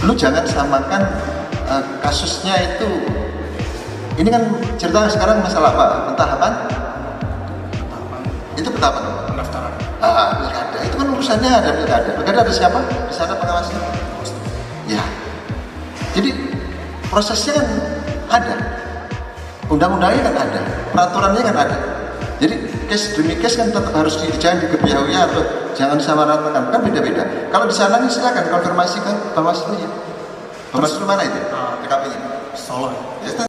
lu jangan samakan kasusnya itu. Ini kan cerita sekarang masalah apa? Pentahapan? Itu pentahapan. Pendaftaran. Pilkada. Itu kan urusannya ada pilkada. Pilkada ada siapa? Di sana pengawasnya? Ya. Jadi prosesnya kan ada. Undang-undangnya kan ada. Peraturannya kan ada. Jadi case demi case kan tetap harus jangan digebiahui atau jangan disamaratakan. Kan beda-beda. Kalau di sana nih silakan konfirmasi ke Bawaslu ya. Bawaslu mana itu? TKP-nya? Solo ya. Ya,